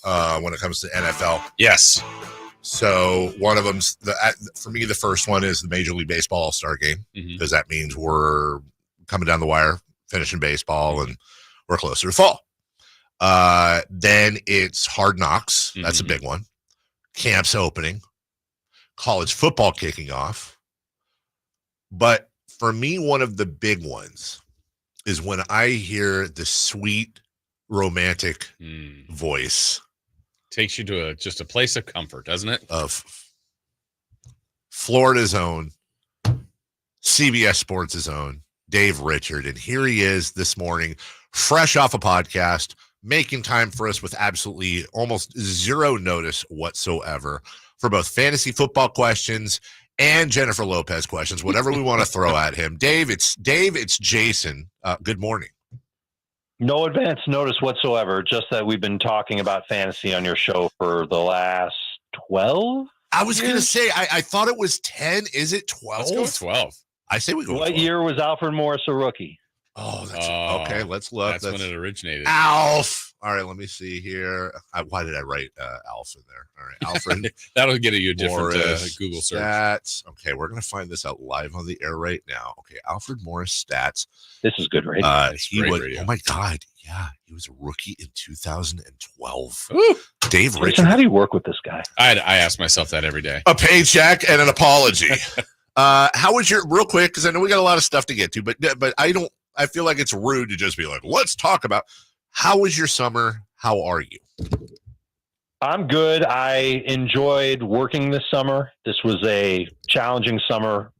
when it comes to NFL. Yes. So one of them's for me. The first one is the Major League Baseball All-Star Game, because that means we're coming down the wire, finishing baseball, and we're closer to fall. Then it's Hard Knocks. That's a big one. Camps opening, college football kicking off. But for me, one of the big ones is when I hear the sweet, romantic voice. Takes you to just a place of comfort, doesn't it? Of Florida's own, CBS Sports' own, Dave Richard. And here he is this morning, fresh off a podcast, making time for us with absolutely almost zero notice whatsoever for both fantasy football questions and Jennifer Lopez questions, whatever we want to throw at him. Dave, it's Jason. Good morning. No advance notice whatsoever, just that we've been talking about fantasy on your show for the last 12 I was going to say, I thought it was 10. Is it 12? Let's go with 12. I say we go with 12. What year was Alfred Morris a rookie? Oh, that's okay. Let's look. That's when it originated. Alf. All right, let me see here. Why did I write Alf in there? All right, Alfred. That'll get you a different Morris Google search. Stats. Okay, we're going to find this out live on the air right now. Okay, Alfred Morris stats. This is good radio. Radio. Oh, my God. Yeah, he was a rookie in 2012. Ooh. Dave Richard. Listen, how do you work with this guy? I ask myself that every day. A paycheck and an apology. How was your, real quick, because I know we got a lot of stuff to get to, but I feel like it's rude to just be like, let's talk about, how was your summer? How are you? I'm good. I enjoyed working this summer. This was a challenging summer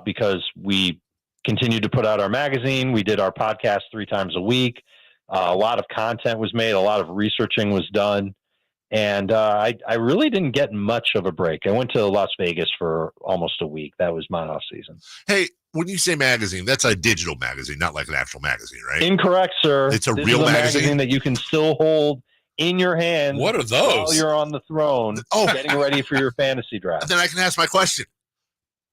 because we continued to put out our magazine. We did our podcast 3 times a week. A lot of content was made. A lot of researching was done. And I really didn't get much of a break. I went to Las Vegas for almost a week. That was my off season. Hey, when you say magazine, that's a digital magazine, not like an actual magazine, right? Incorrect, sir. It's a real magazine that you can still hold in your hand. What are those? While you're on the throne, getting ready for your fantasy draft. Then I can ask my question.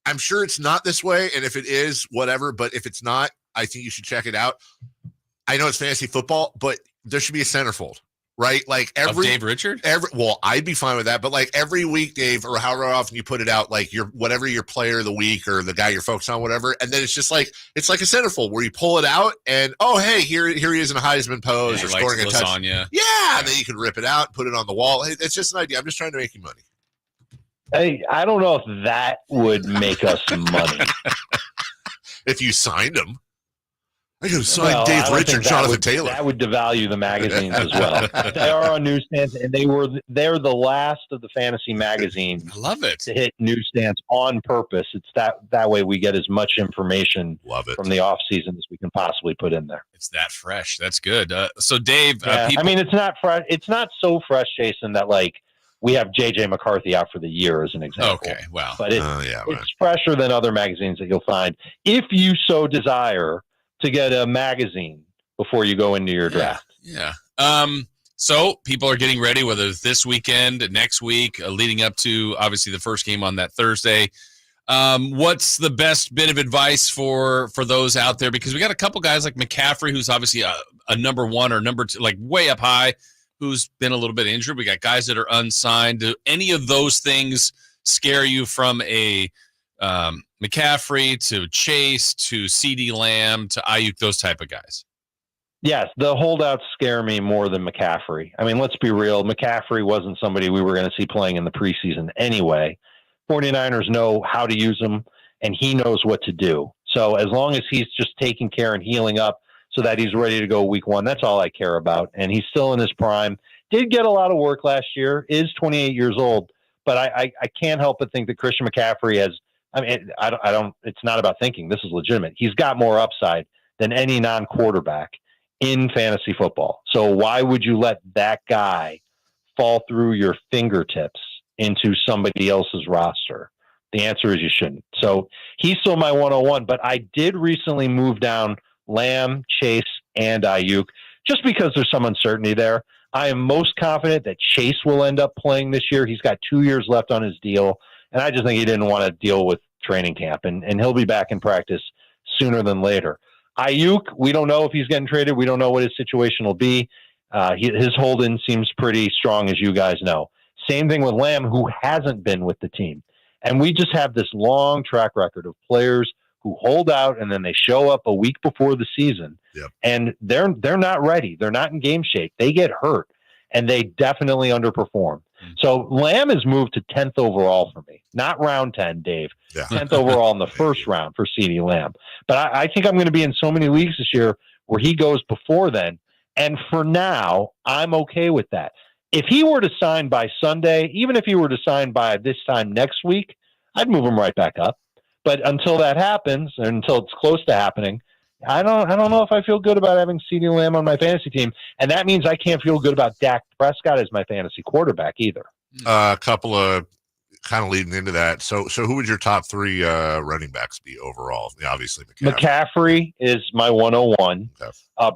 I'm sure it's not this way, and if it is, whatever. But if it's not, I think you should check it out. I know it's fantasy football, but there should be a centerfold. Right? Like every Dave Richard? Well, I'd be fine with that. But like every week, Dave, or however often you put it out, like whatever your player of the week or the guy you're focused on, whatever. And then it's just like, it's like a centerfold where you pull it out and, oh, hey, here he is in a Heisman pose or scoring a touch. Yeah. And then you can rip it out, put it on the wall. Hey, it's just an idea. I'm just trying to make you money. Hey, I don't know if that would make us money. If you signed him. I could have signed Dave Richard, Jonathan Taylor. That would devalue the magazines as well. They are on newsstands, and they're the last of the fantasy magazines. I love it. To hit newsstands on purpose. It's that way we get as much information from the off season as we can possibly put in there. It's that fresh. That's good. So Dave, I mean, it's not fresh. It's not so fresh, Jason, that like we have J.J. McCarthy out for the year as an example. Okay, wow. But it's fresher than other magazines that you'll find if you so desire to get a magazine before you go into your draft. Yeah. So people are getting ready, whether it's this weekend, next week, leading up to obviously the first game on that Thursday. What's the best bit of advice for those out there? Because we got a couple guys like McCaffrey, who's obviously a number 1 or number 2, like way up high, who's been a little bit injured. We got guys that are unsigned. Do any of those things scare you, from a McCaffrey to Chase to CeeDee Lamb to Ayuk, those type of guys? Yes, the holdouts scare me more than McCaffrey. I mean, let's be real. McCaffrey wasn't somebody we were going to see playing in the preseason anyway. 49ers know how to use him, and he knows what to do. So as long as he's just taking care and healing up so that he's ready to go week 1, that's all I care about. And he's still in his prime. Did get a lot of work last year, is 28 years old. But I can't help but think that Christian McCaffrey has, I mean, I don't, it's not about thinking. This is legitimate. He's got more upside than any non-quarterback in fantasy football. So why would you let that guy fall through your fingertips into somebody else's roster? The answer is you shouldn't. So he's still my 101, but I did recently move down Lamb, Chase, and Ayuk just because there's some uncertainty there. I am most confident that Chase will end up playing this year. He's got 2 years left on his deal. And I just think he didn't want to deal with training camp, and he'll be back in practice sooner than later. Ayuk, we don't know if he's getting traded. We don't know what his situation will be. His hold-in seems pretty strong, as you guys know. Same thing with Lamb, who hasn't been with the team. And we just have this long track record of players who hold out and then they show up a week before the season. Yep. And they're not ready. They're not in game shape. They get hurt, and they definitely underperform. So Lamb has moved to 10th overall for me, not round 10, Dave. Yeah. 10th overall in the first round for CeeDee Lamb. But I think I'm going to be in so many leagues this year where he goes before then. And for now, I'm okay with that. If he were to sign by Sunday, even if he were to sign by this time next week, I'd move him right back up. But until that happens, and until it's close to happening, I don't know if I feel good about having CeeDee Lamb on my fantasy team. And that means I can't feel good about Dak Prescott as my fantasy quarterback either. A couple of kind of leading into that. So who would your top three running backs be overall? Yeah, obviously McCaffrey is my 101. Okay.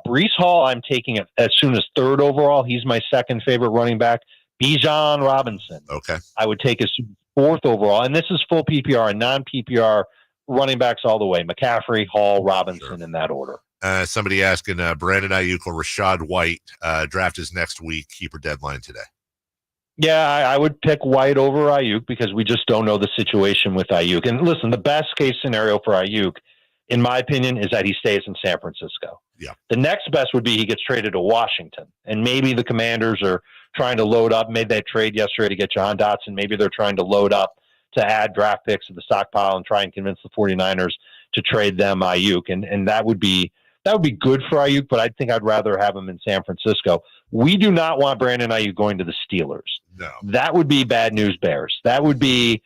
Breece Hall, I'm taking it as soon as third overall. He's my second favorite running back. Bijan Robinson. Okay. I would take as fourth overall. And this is full PPR and non-PPR running backs all the way. McCaffrey, Hall, Robinson in that order. Somebody asking Brandon Ayuk or Rashad White. Draft is next week. Keeper deadline today. Yeah, I would pick White over Ayuk because we just don't know the situation with Ayuk. And listen, the best case scenario for Ayuk, in my opinion, is that he stays in San Francisco. Yeah. The next best would be he gets traded to Washington. And maybe the Commanders are trying to load up. Made that trade yesterday to get Jahan Dotson. Maybe they're trying to load up to add draft picks to the stockpile and try and convince the 49ers to trade them Ayuk. And that would be good for Ayuk, but I think I'd rather have him in San Francisco. We do not want Brandon Ayuk going to the Steelers. No. That would be bad news bears. That would be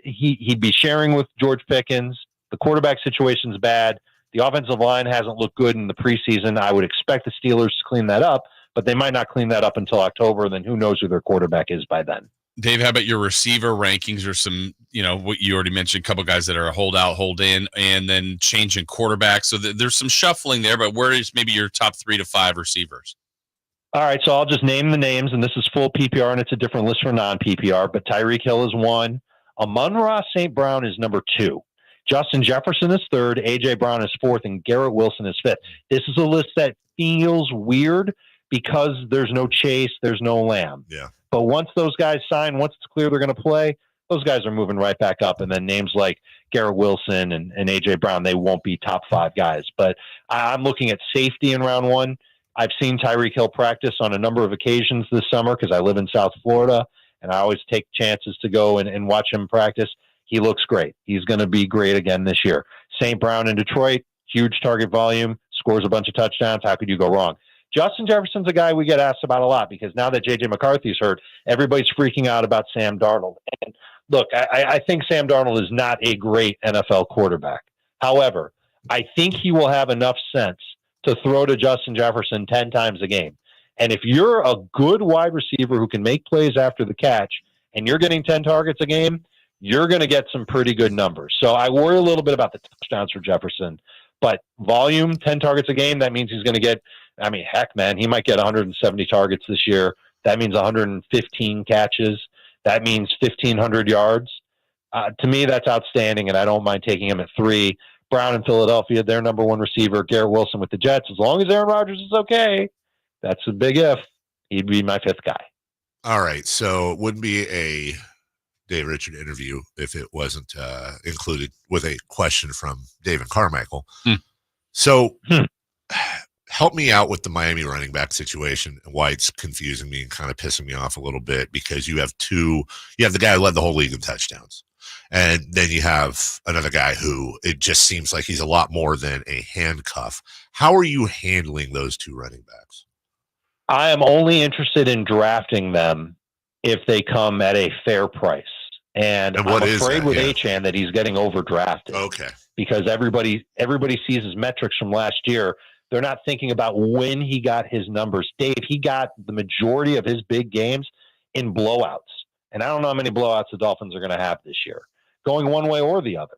he'd be sharing with George Pickens. The quarterback situation's bad. The offensive line hasn't looked good in the preseason. I would expect the Steelers to clean that up, but they might not clean that up until October, and then who knows who their quarterback is by then. Dave, how about your receiver rankings or some, what you already mentioned, a couple guys that are a hold out, hold in, and then changing quarterbacks. So there's some shuffling there, but where is maybe your top 3 to 5 receivers? All right, so I'll just name the names, and this is full PPR, and it's a different list for non-PPR, but Tyreek Hill is 1. Amon-Ra St. Brown is number 2. Justin Jefferson is 3rd. A.J. Brown is 4th, and Garrett Wilson is 5th. This is a list that feels weird because there's no Chase, there's no Lamb. Yeah. But once those guys sign, once it's clear they're going to play, those guys are moving right back up. And then names like Garrett Wilson and A.J. Brown, they won't be top 5 guys. But I'm looking at safety in round 1. I've seen Tyreek Hill practice on a number of occasions this summer because I live in South Florida, and I always take chances to go and watch him practice. He looks great. He's going to be great again this year. St. Brown in Detroit, huge target volume, scores a bunch of touchdowns. How could you go wrong? Justin Jefferson's a guy we get asked about a lot because now that J.J. McCarthy's hurt, everybody's freaking out about Sam Darnold. And look, I think Sam Darnold is not a great NFL quarterback. However, I think he will have enough sense to throw to Justin Jefferson 10 times a game. And if you're a good wide receiver who can make plays after the catch and you're getting 10 targets a game, you're going to get some pretty good numbers. So I worry a little bit about the touchdowns for Jefferson. But volume, 10 targets a game, that means he's going to get, heck, man, he might get 170 targets this year. That means 115 catches. That means 1,500 yards. To me, that's outstanding, and I don't mind taking him at 3. Brown in Philadelphia, their number 1 receiver. Garrett Wilson with the Jets. As long as Aaron Rodgers is okay, that's a big if. He'd be my 5th guy. All right, so it wouldn't be a Dave Richard interview if it wasn't included with a question from Dave and Carmichael. So help me out with the Miami running back situation and why it's confusing me and kind of pissing me off a little bit, because you have the guy who led the whole league in touchdowns. And then you have another guy who it just seems like he's a lot more than a handcuff. How are you handling those 2 running backs? I am only interested in drafting them if they come at a fair price. And I'm afraid with Achane that he's getting overdrafted. Okay. Because everybody sees his metrics from last year. They're not thinking about when he got his numbers. Dave, he got the majority of his big games in blowouts. And I don't know how many blowouts the Dolphins are going to have this year, going one way or the other.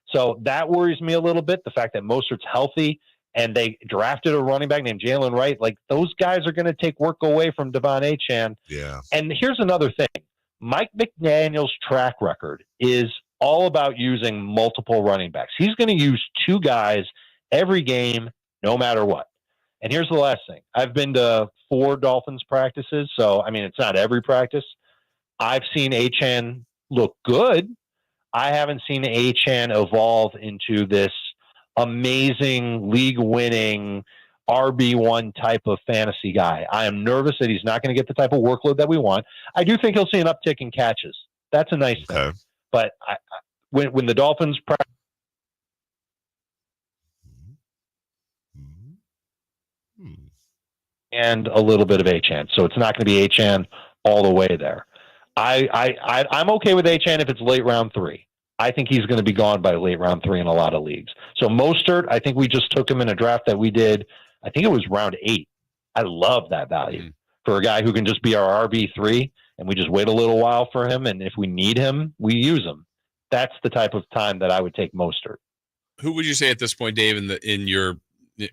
So that worries me a little bit, the fact that Mostert's healthy and they drafted a running back named Jalen Wright. Like, those guys are going to take work away from Devon Achane. Yeah. And here's another thing. Mike McDaniel's track record is all about using multiple running backs. He's going to use 2 guys every game, no matter what. And here's the last thing. I've been to 4 Dolphins practices, so, I mean, it's not every practice. I've seen Achane look good. I haven't seen Achane evolve into this amazing league-winning RB1 type of fantasy guy. I am nervous that he's not going to get the type of workload that we want. I do think he'll see an uptick in catches. That's a nice thing. But when the Dolphins and a little bit of Achane, so it's not going to be Achane all the way there. I'm okay with Achane if it's late round 3. I think he's going to be gone by late round 3 in a lot of leagues. So Mostert, I think we just took him in a draft that we did. I think it was round 8. I love that value for a guy who can just be our RB3, and we just wait a little while for him. And if we need him, we use him. That's the type of time that I would take Mostert. Who would you say at this point, Dave, in your,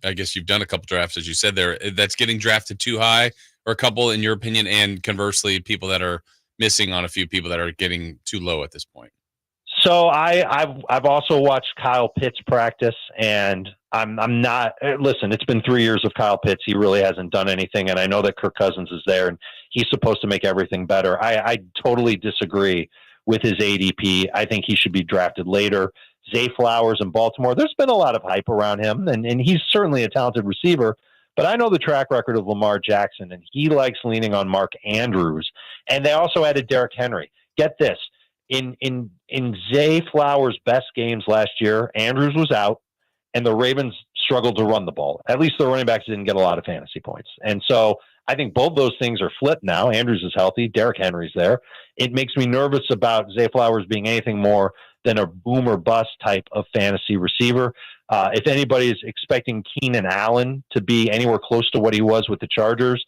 I guess you've done a couple drafts, as you said there, that's getting drafted too high, or a couple in your opinion, and conversely, people that are missing on a few people that are getting too low at this point? So I've also watched Kyle Pitts practice, and I'm not. Listen, it's been 3 years of Kyle Pitts. He really hasn't done anything, and I know that Kirk Cousins is there, and he's supposed to make everything better. I totally disagree with his ADP. I think he should be drafted later. Zay Flowers in Baltimore. There's been a lot of hype around him, and he's certainly a talented receiver. But I know the track record of Lamar Jackson, and he likes leaning on Mark Andrews. And they also added Derrick Henry. Get this. In Zay Flowers' best games last year, Andrews was out, and the Ravens struggled to run the ball. At least the running backs didn't get a lot of fantasy points. And so I think both those things are flipped now. Andrews is healthy. Derrick Henry's there. It makes me nervous about Zay Flowers being anything more than a boom or bust type of fantasy receiver. If anybody is expecting Keenan Allen to be anywhere close to what he was with the Chargers,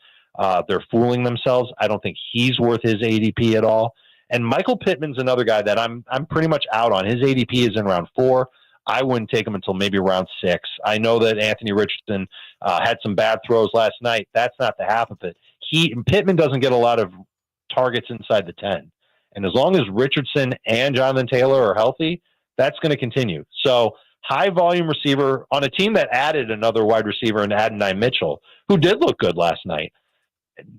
they're fooling themselves. I don't think he's worth his ADP at all. And Michael Pittman's another guy that I'm pretty much out on. His ADP is in round 4. I wouldn't take him until maybe round 6. I know that Anthony Richardson had some bad throws last night. That's not the half of it. Pittman doesn't get a lot of targets inside the 10. And as long as Richardson and Jonathan Taylor are healthy, that's going to continue. So high volume receiver on a team that added another wide receiver in Adonai Mitchell, who did look good last night.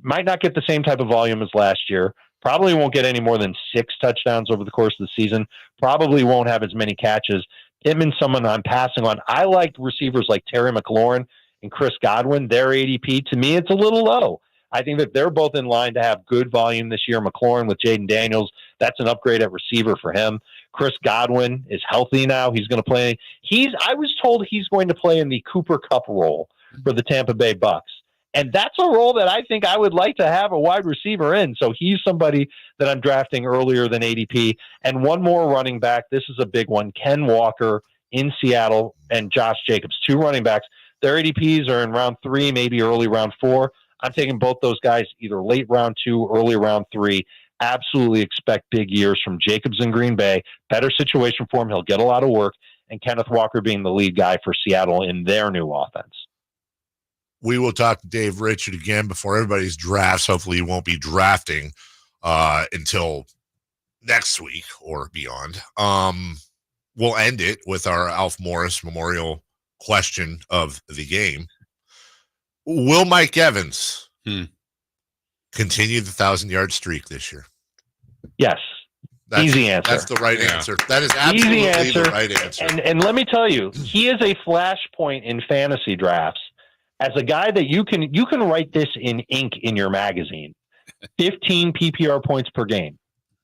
Might not get the same type of volume as last year. Probably won't get any more than 6 touchdowns over the course of the season. Probably won't have as many catches. Pittman's someone I'm passing on. I like receivers like Terry McLaurin and Chris Godwin. Their ADP, to me, it's a little low. I think that they're both in line to have good volume this year. McLaurin with Jaden Daniels, that's an upgrade at receiver for him. Chris Godwin is healthy now. He's going to play. I was told he's going to play in the Cooper Kupp role for the Tampa Bay Bucks. And that's a role that I think I would like to have a wide receiver in. So he's somebody that I'm drafting earlier than ADP. And one more running back. This is a big one. Ken Walker in Seattle and Josh Jacobs, 2 running backs. Their ADPs are in round 3, maybe early round 4. I'm taking both those guys either late round 2, early round 3. Absolutely expect big years from Jacobs in Green Bay. Better situation for him. He'll get a lot of work. And Kenneth Walker being the lead guy for Seattle in their new offense. We will talk to Dave Richard again before everybody's drafts. Hopefully he won't be drafting until next week or beyond. We'll end it with our Alf Morris Memorial question of the game. Will Mike Evans continue the 1,000-yard streak this year? Yes. Easy answer. That's the right answer. That is absolutely the right answer. And let me tell you, he is a flashpoint in fantasy drafts. As a guy that you can write this in ink in your magazine, 15 PPR points per game.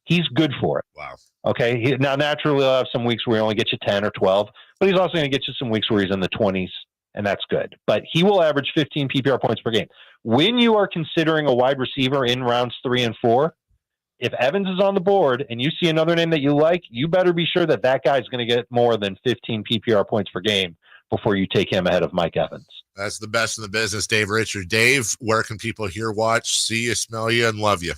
He's good for it. Wow. Okay. Now, naturally, he'll have some weeks where he only gets you 10 or 12, but he's also going to get you some weeks where he's in the 20s, and that's good. But he will average 15 PPR points per game. When you are considering a wide receiver in rounds 3 and 4, if Evans is on the board and you see another name that you like, you better be sure that guy's going to get more than 15 PPR points per game before you take him ahead of Mike Evans. That's the best in the business, Dave Richard. Dave, where can people hear, watch, see you, smell you, and love you?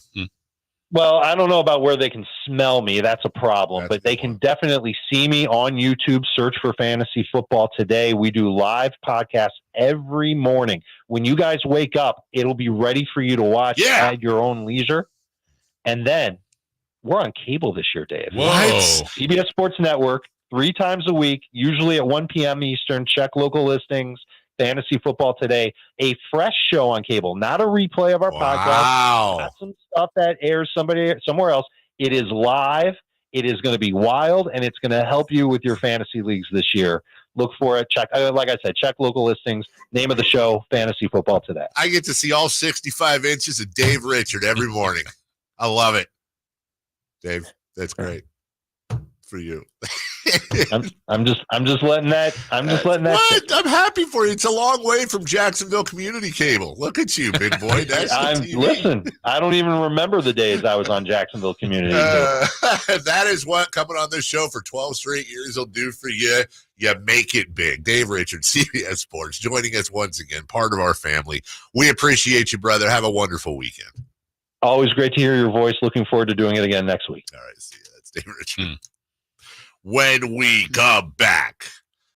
Well, I don't know about where they can smell me. That's a problem. But they can definitely see me on YouTube. Search for Fantasy Football Today. We do live podcasts every morning. When you guys wake up, it'll be ready for you to watch at your own leisure. And then we're on cable this year, Dave. Whoa. CBS Sports Network, 3 times a week, usually at 1 p.m. Eastern. Check local listings. Fantasy Football Today, a fresh show on cable, not a replay of our podcast, not some stuff that airs somewhere else. It is live. It is going to be wild, and it's going to help you with your fantasy leagues this year. Look for it. Check, like I said, check local listings. Name of the show, Fantasy Football Today. I get to see all 65 inches of Dave Richard every morning. I love it. Dave, that's great for you. I'm just letting that. What? I'm happy for you. It's a long way from Jacksonville Community Cable. Look at you, big boy. Listen, I don't even remember the days I was on Jacksonville Community. That is what coming on this show for 12 straight years will do for you. You make it big. Dave Richard, CBS Sports, joining us once again, part of our family. We appreciate you, brother. Have a wonderful weekend. Always great to hear your voice. Looking forward to doing it again next week. All right, see you. That's Dave Richard. When we come back.